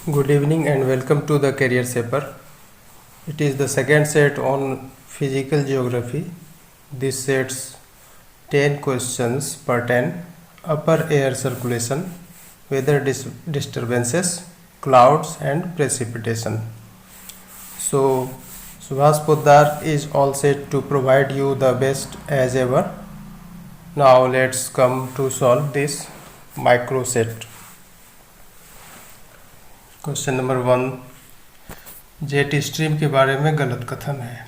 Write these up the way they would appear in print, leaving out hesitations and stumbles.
Good evening and welcome to the Career Shaper. It is the second set on physical geography. This sets 10 questions pertain upper air circulation, weather disturbances, clouds and precipitation. So Subhas Poddar is all set to provide you the best as ever. Now let's come to solve this micro set. Question number 1, jet stream के बारे में गलत कथन है।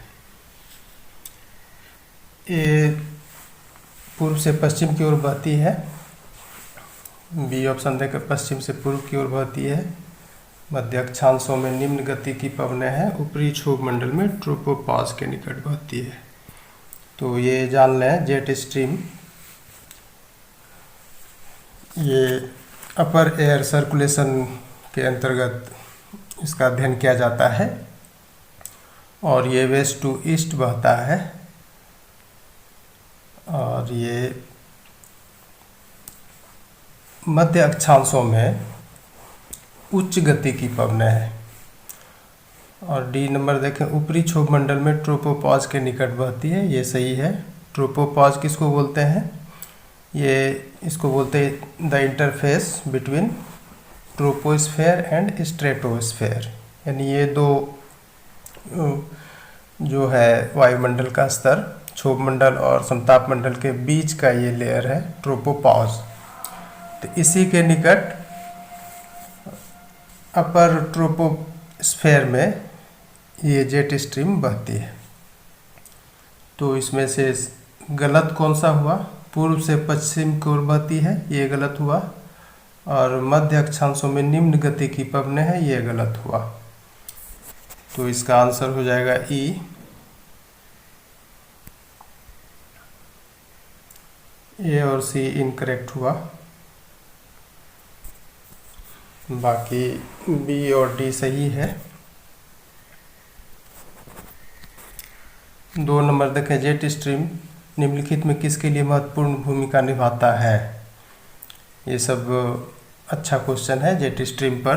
ए पूर्व से पश्चिम की ओर बहती है। बी ऑप्शन देकर पश्चिम से पूर्व की ओर बहती है। मध्य अक्षांशों में निम्न गति की पवनें हैं। ऊपरी क्षोभ मंडल में ट्रोपोपॉज के निकट बहती है। तो ये जान लें, जेट स्ट्रीम ये अपर एयर सर्कुलेशन के अंतर्गत इसका अध्ययन किया जाता है और ये वेस्ट टू ईस्ट बहता है और ये मध्य अक्षांशों में उच्च गति की पवनें हैं। और डी नंबर देखें, ऊपरी क्षोभ मंडल में ट्रोपोपॉज के निकट बहती है। ये सही है। ट्रोपोपॉज किसको बोलते हैं? ये इसको बोलते हैं the interface between troposphere and stratosphere, यानी ये दो जो है वायुमंडल का स्तर, क्षोभ मंडल और समताप मंडल के बीच का ये लेयर है ट्रोपोपॉज। तो इसी के निकट अपर ट्रोपोस्फेयर में ये जेट स्ट्रीम बहती है। तो इसमें से गलत कौन सा हुआ? पूर्व से पश्चिम की ओर बहती है, ये गलत हुआ। और मध्य अक्षांशों में निम्न गति की पवनें हैं, ये गलत हुआ। तो इसका आंसर हो जाएगा ई। ए और सी इनकरेक्ट हुआ। बाकी बी और डी सही है। 2 नंबर देखें, जेट स्ट्रीम निम्नलिखित में किसके लिए महत्वपूर्ण भूमिका निभाता है? ये सब अच्छा क्वेश्चन है जेट स्ट्रीम पर।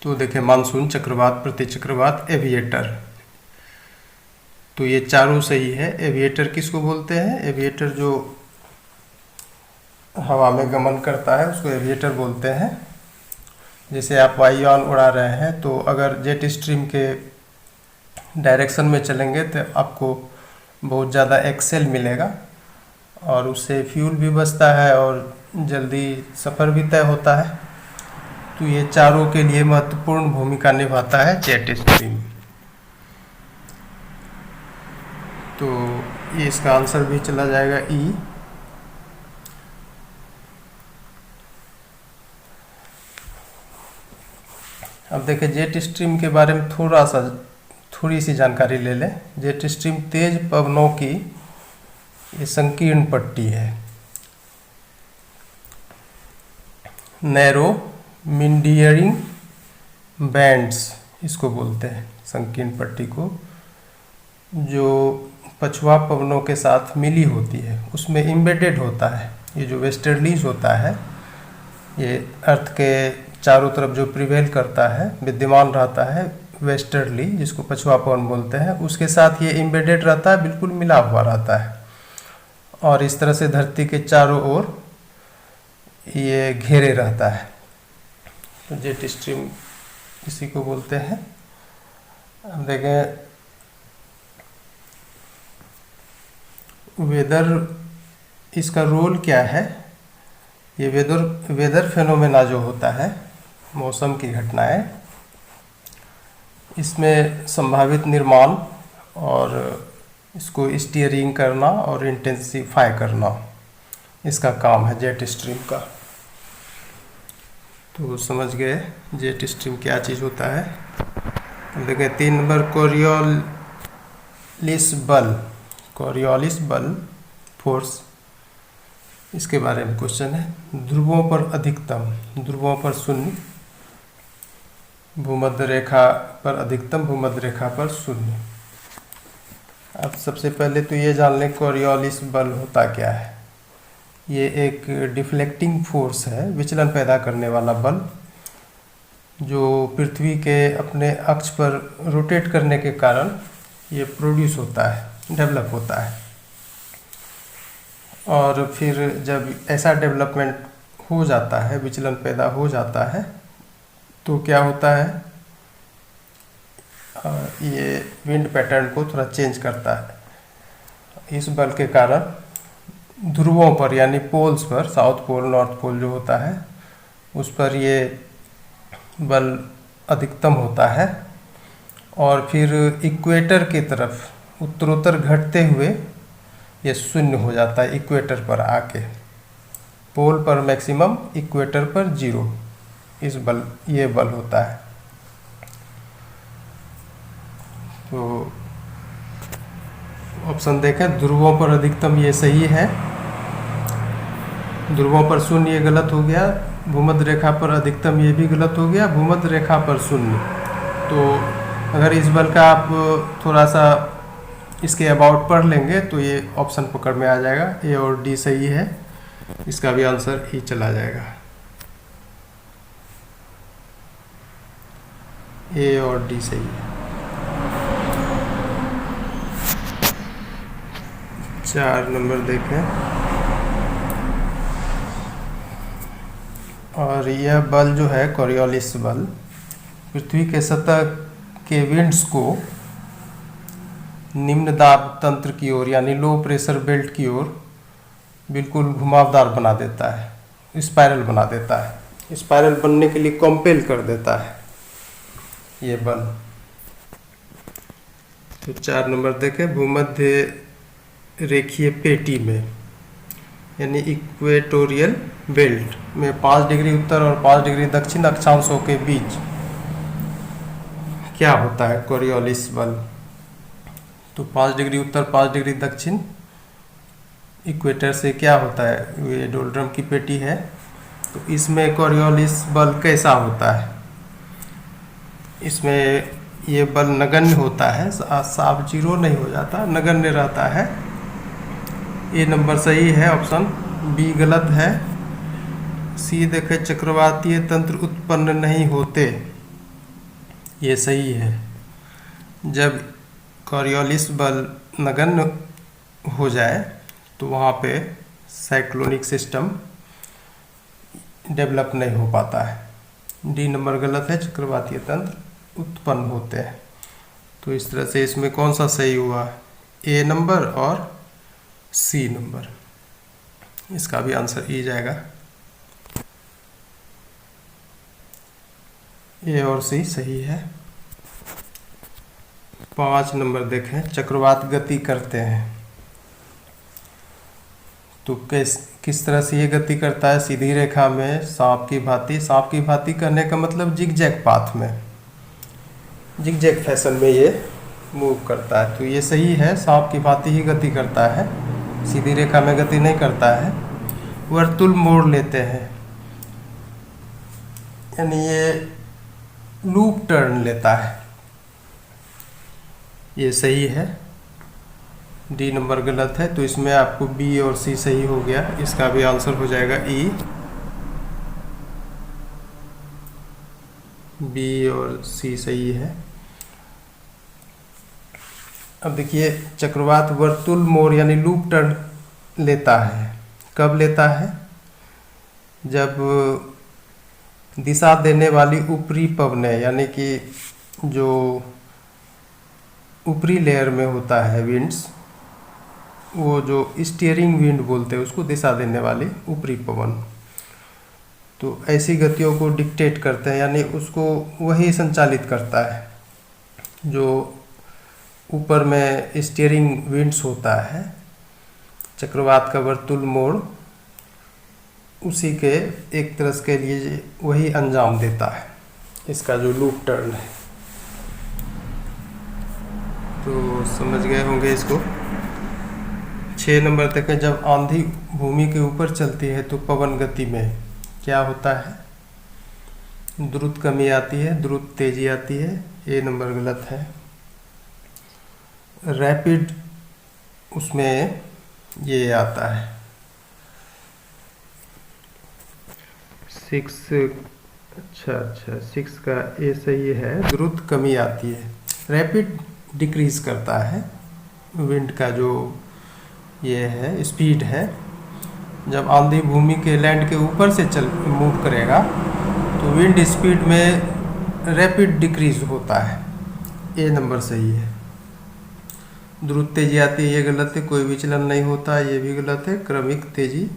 तो देखें, मानसून, चक्रवात, प्रतिचक्रवात, एविएटर। तो ये चारों सही है। एविएटर किसको बोलते हैं? एविएटर जो हवा में गमन करता है उसको एविएटर बोलते हैं। जैसे आप वायुयान उड़ा रहे हैं तो अगर जेट स्ट्रीम के डायरेक्शन में चलेंगे तो आपको बहुत ज़्यादा एक्सेल मिलेगा और उससे फ्यूल भी बचता है और जल्दी सफ़र भी तय होता है। तो ये चारों के लिए महत्वपूर्ण भूमिका निभाता है जेट स्ट्रीम। तो ये इसका आंसर भी चला जाएगा ई। अब देखिए, जेट स्ट्रीम के बारे में थोड़ी सी जानकारी ले लें। जेट स्ट्रीम तेज पवनों की ये संकीर्ण पट्टी है। नैरो मिंडियरिंग बैंड्स इसको बोलते हैं, संकीर्ण पट्टी को, जो पछुआ पवनों के साथ मिली होती है, उसमें एम्बेडेड होता है। ये जो वेस्टर्लीज होता है, ये अर्थ के चारों तरफ जो प्रिवेल करता है, विद्यमान रहता है, वेस्टर्ली जिसको पछुआ पवन बोलते हैं, उसके साथ ये एम्बेडेड रहता है, बिल्कुल मिला हुआ रहता है और इस तरह से धरती के चारों ओर ये घेरे रहता है। तो जेट स्ट्रीम इसी को बोलते हैं। अब देखें, वेदर, इसका रोल क्या है? ये वेदर फेनोमेना जो होता है, मौसम की घटनाएं, इसमें संभावित निर्माण और इसको स्टीयरिंग करना और इंटेंसिफाई करना, इसका काम है जेट स्ट्रीम का। तो समझ गए जेट स्ट्रीम क्या चीज़ होता है। अब देखें 3 नंबर, कोरियोलिस बल फोर्स, इसके बारे में क्वेश्चन है। ध्रुवों पर अधिकतम, ध्रुवों पर 0, भूमध्य रेखा पर अधिकतम, भूमध्य रेखा पर 0। अब सबसे पहले तो ये जान लें कोरियोलिस बल होता क्या है। ये एक डिफ्लेक्टिंग फोर्स है, विचलन पैदा करने वाला बल, जो पृथ्वी के अपने अक्ष पर रोटेट करने के कारण ये प्रोड्यूस होता है, डेवलप होता है। और फिर जब ऐसा डेवलपमेंट हो जाता है, विचलन पैदा हो जाता है, तो क्या होता है, ये विंड पैटर्न को थोड़ा चेंज करता है। इस बल के कारण ध्रुवों पर यानी पोल्स पर, साउथ पोल नॉर्थ पोल जो होता है उस पर ये बल अधिकतम होता है, और फिर इक्वेटर की तरफ उत्तरोत्तर घटते हुए ये शून्य हो जाता है इक्वेटर पर आके। पोल पर मैक्सिमम, इक्वेटर पर जीरो, ये बल होता है। तो ऑप्शन देखें, ध्रुवों पर अधिकतम ये सही है, ध्रुवों पर शून्य ये गलत हो गया, भूमध्य रेखा पर अधिकतम ये भी गलत हो गया, भूमध्य रेखा पर शून्य। तो अगर इस बल का आप थोड़ा सा इसके अबाउट पढ़ लेंगे तो ये ऑप्शन पकड़ में आ जाएगा। ए और डी सही है, इसका भी आंसर ई चला जाएगा। ए और डी सही है। 4 नंबर देखें, और यह बल जो है कोरियोलिस बल, पृथ्वी के सतह के विंड्स को निम्न दाब तंत्र की ओर यानी लो प्रेशर बेल्ट की ओर बिल्कुल घुमावदार बना देता है, स्पाइरल बना देता है, स्पाइरल बनने के लिए कंपेल कर देता है ये बल। तो 4 नंबर देखें, भूमध्य रेखीय पेटी में यानी इक्वेटोरियल बेल्ट में 5 डिग्री उत्तर और 5 डिग्री दक्षिण अक्षांशों के बीच क्या होता है कोरियोलिस बल। तो 5 डिग्री उत्तर 5 डिग्री दक्षिण इक्वेटर से क्या होता है, ये डोलड्रम की पेटी है, तो इसमें कोरियोलिस बल कैसा होता है, इसमें ये बल नगण्य होता है, साफ जीरो नहीं हो जाता, नगण्य रहता है। ए नंबर सही है, ऑप्शन बी गलत है। सी देखें, चक्रवातीय तंत्र उत्पन्न नहीं होते, ये सही है। जब कोरियोलिस बल नगण्य हो जाए तो वहाँ पे साइक्लोनिक सिस्टम डेवलप नहीं हो पाता है। डी नंबर गलत है, चक्रवातीय तंत्र उत्पन्न होते हैं। तो इस तरह से इसमें कौन सा सही हुआ, ए नंबर और सी नंबर, इसका भी आंसर ई जाएगा। ए और सी सही है। 5 नंबर देखें, चक्रवात गति करते हैं तो किस तरह से ये गति करता है, सीधी रेखा में, सांप की भांति। सांप की भांति कहने का मतलब जिगजैग पाथ में, जिगजैग फैशन में ये मूव करता है, तो ये सही है, सांप की भांति ही गति करता है, सीधी रेखा में गति नहीं करता है। वर्तुल मोड़ लेते हैं यानी ये लूप टर्न लेता है, ये सही है। डी नंबर गलत है, तो इसमें आपको बी और सी सही हो गया, इसका भी आंसर हो जाएगा ई। बी और सी सही है। अब देखिए, चक्रवात वर्तुल मोड़ यानी लूप टर्न लेता है, कब लेता है, जब दिशा देने वाली ऊपरी पवनें यानी कि जो ऊपरी लेयर में होता है विंड्स, वो जो स्टीयरिंग विंड बोलते हैं उसको, दिशा देने वाली ऊपरी पवन, तो ऐसी गतियों को डिक्टेट करते हैं यानी उसको वही संचालित करता है। जो ऊपर में स्टीयरिंग विंड्स होता है, चक्रवात का वर्तुल मोड़ उसी के एक तरह के लिए वही अंजाम देता है, इसका जो लूप टर्न है। तो समझ गए होंगे इसको। 6 नंबर तक है, जब आंधी भूमि के ऊपर चलती है तो पवन गति में क्या होता है, द्रुत कमी आती है, द्रुत तेजी आती है। ए नंबर गलत है। रैपिड उसमें ये आता है। 6 अच्छा, 6 का ए सही है। द्रुत कमी आती है, रैपिड डिक्रीज करता है विंड का जो ये है स्पीड है। जब आंधी भूमि के लैंड के ऊपर से चल मूव करेगा तो विंड स्पीड में रैपिड डिक्रीज होता है। ए नंबर सही है। द्रुत तेजी आती है, ये गलत है। कोई विचलन नहीं होता, ये भी गलत है। क्रमिक तेजी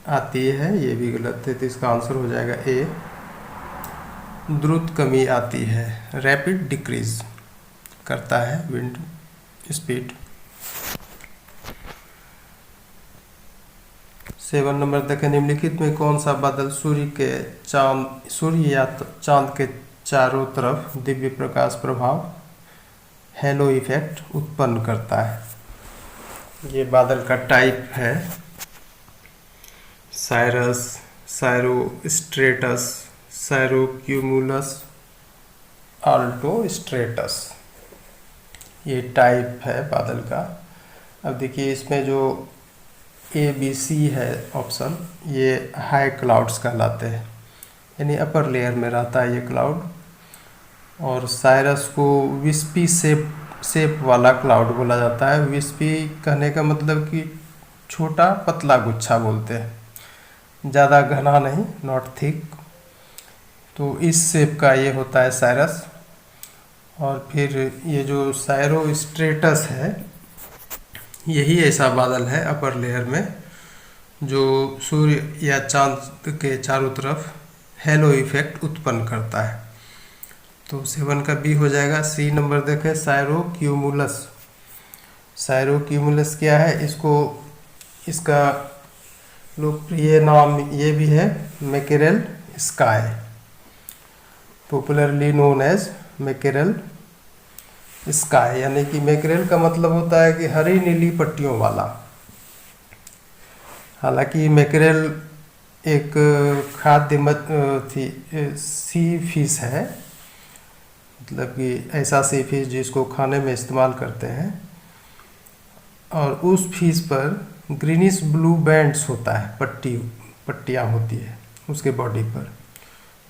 आती है, ये भी गलत है। तो इसका आंसर हो जाएगा ए। द्रुत कमी आती है, रैपिड डिक्रीज करता है विंड स्पीड। 7 नंबर देखें, निम्नलिखित में कौन सा बादल सूर्य या चांद के चारों तरफ दिव्य प्रकाश प्रभाव हेलो इफेक्ट उत्पन्न करता है। ये बादल का टाइप है साइरस, साइरोस्ट्रेटस, साइरोक्यूमुलस, अल्टोस्ट्रेटस। ये टाइप है बादल का। अब देखिए इसमें जो ए बी सी है ऑप्शन, ये हाई क्लाउड्स कहलाते हैं, यानी अपर लेयर में रहता है ये क्लाउड। और साइरस को विस्पी शेप वाला क्लाउड बोला जाता है। विस्पी कहने का मतलब कि छोटा पतला गुच्छा बोलते हैं, ज़्यादा घना नहीं, नॉट थिक। तो इस शेप का ये होता है साइरस। और फिर ये जो साइरोस्ट्रेटस है, यही ऐसा बादल है अपर लेयर में जो सूर्य या चांद के चारों तरफ हेलो इफेक्ट उत्पन्न करता है। तो 7 का बी हो जाएगा। सी नंबर देखें, साइरोक्यूमुलस। साइरोक्यूमुलस क्या है? इसका लोकप्रिय नाम ये भी है, mackerel sky, popularly known as mackerel sky. यानी कि मैकेरेल का मतलब होता है कि हरी नीली पट्टियों वाला। हालांकि मैकेरेल एक सी फिश है, मतलब कि ऐसा सी फिश जिसको खाने में इस्तेमाल करते हैं। और उस फिश पर ग्रीनिश ब्लू बैंड्स होता है, पट्टियाँ होती है उसके बॉडी पर।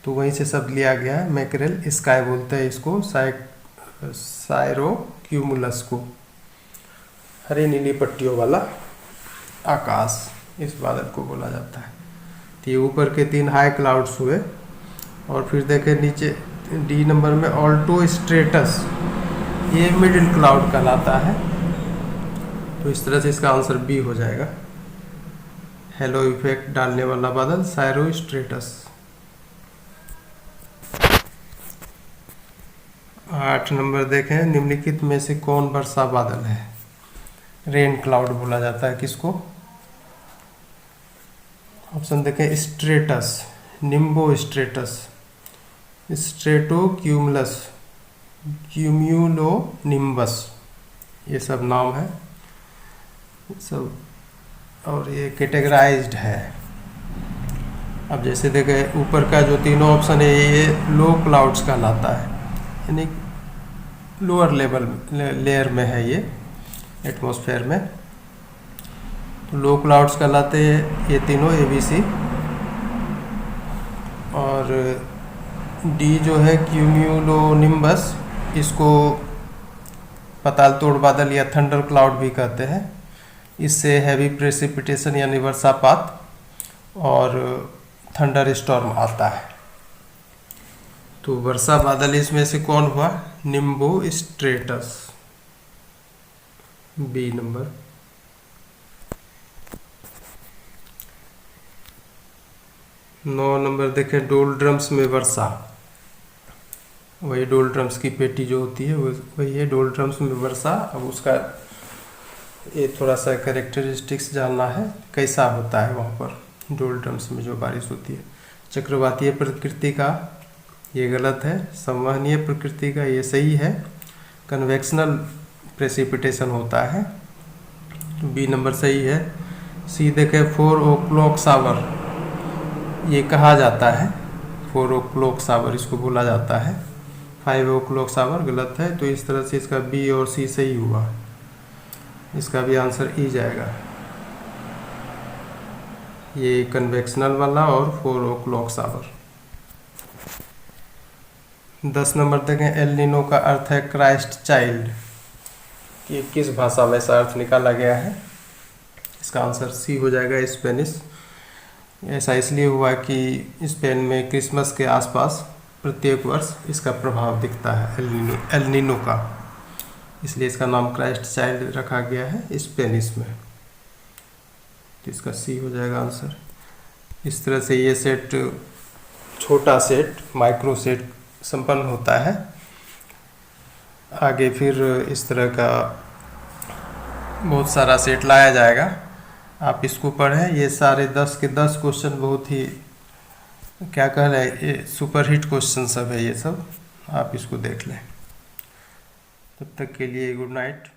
तो वहीं से सब लिया गया है, मैकेरेल स्काई बोलते हैं इसको, साइरोक्यूमुलस को, हरी नीली पट्टियों वाला आकाश इस बादल को बोला जाता है। तो ये ऊपर के 3 हाई क्लाउड्स हुए। और फिर देखें नीचे डी नंबर में अल्टोस्ट्रेटस, ये मिडिल क्लाउड कहलाता है। तो इस तरह से इसका आंसर बी हो जाएगा, हेलो इफेक्ट डालने वाला बादल साइरोस्ट्रेटस। 8 नंबर देखें, निम्नलिखित में से कौन वर्षा बादल है? रेन क्लाउड बोला जाता है किसको? ऑप्शन देखें, स्ट्रेटस, निम्बो स्ट्रेटस, स्ट्रेटोक्यूमुलस, क्यूम्यूलोनिम्बस, ये सब नाम है सब। और ये कैटेगराइज्ड है। अब जैसे देखें ऊपर का जो तीनों ऑप्शन है ये लो क्लाउड्स कहलाता है, यानी लोअर लेयर में है ये एटमॉस्फेयर में। तो लो क्लाउड्स कहलाते हैं ये तीनों, ए बी सी। और डी जो है क्यूम्यूलोनिम्बस, इसको पाताल तोड़ बादल या थंडर क्लाउड भी कहते हैं। इससे हैवी प्रेसिपिटेशन यानी वर्षापात और थंडर स्टॉर्म आता है। तो वर्षा बादल इसमें से कौन हुआ? Nimbo स्ट्रेटस, B number. नौ नंबर देखें, डोलड्रम्स में वर्षा। वही डोलड्रम्स की पेटी जो होती है वही है डोलड्रम्स में वर्षा। अब उसका ये थोड़ा सा कैरेक्टरिस्टिक्स जानना है, कैसा होता है वहाँ पर डोलड्रम्स में जो बारिश होती है। चक्रवातीय प्रकृति का, ये गलत है। संवहनीय प्रकृति का, ये सही है। कन्वेक्शनल प्रेसिपिटेशन होता है, बी नंबर सही है। सी देखें, 4 o'clock शावर, ये कहा जाता है 4 o'clock शावर इसको बोला जाता है। 5 o'clock शावर गलत है। तो इस तरह से इसका बी और सी सही हुआ, इसका भी आंसर ई जाएगा। ये कन्वेक्शनल वाला और 4 o'clock शावर। 10 नंबर देखें, एल नीनो का अर्थ है क्राइस्ट चाइल्ड। ये किस भाषा में इसका अर्थ निकाला गया है? इसका आंसर सी हो जाएगा, स्पेनिश। ऐसा इसलिए हुआ कि स्पेन में क्रिसमस के आसपास प्रत्येक वर्ष इसका प्रभाव दिखता है एल नीनो का, इसलिए इसका नाम क्राइस्ट चाइल्ड रखा गया है स्पेनिश में। तो इसका सी हो जाएगा आंसर। इस तरह से ये सेट, छोटा सेट, माइक्रो सेट संपन्न होता है। आगे फिर इस तरह का बहुत सारा सेट लाया जाएगा, आप इसको पढ़ें। ये सारे 10 के 10 क्वेश्चन बहुत ही, क्या कह रहे हैं, ये सुपरहिट क्वेश्चन सब है ये सब, आप इसको देख लें। तब तक के लिए गुड नाइट।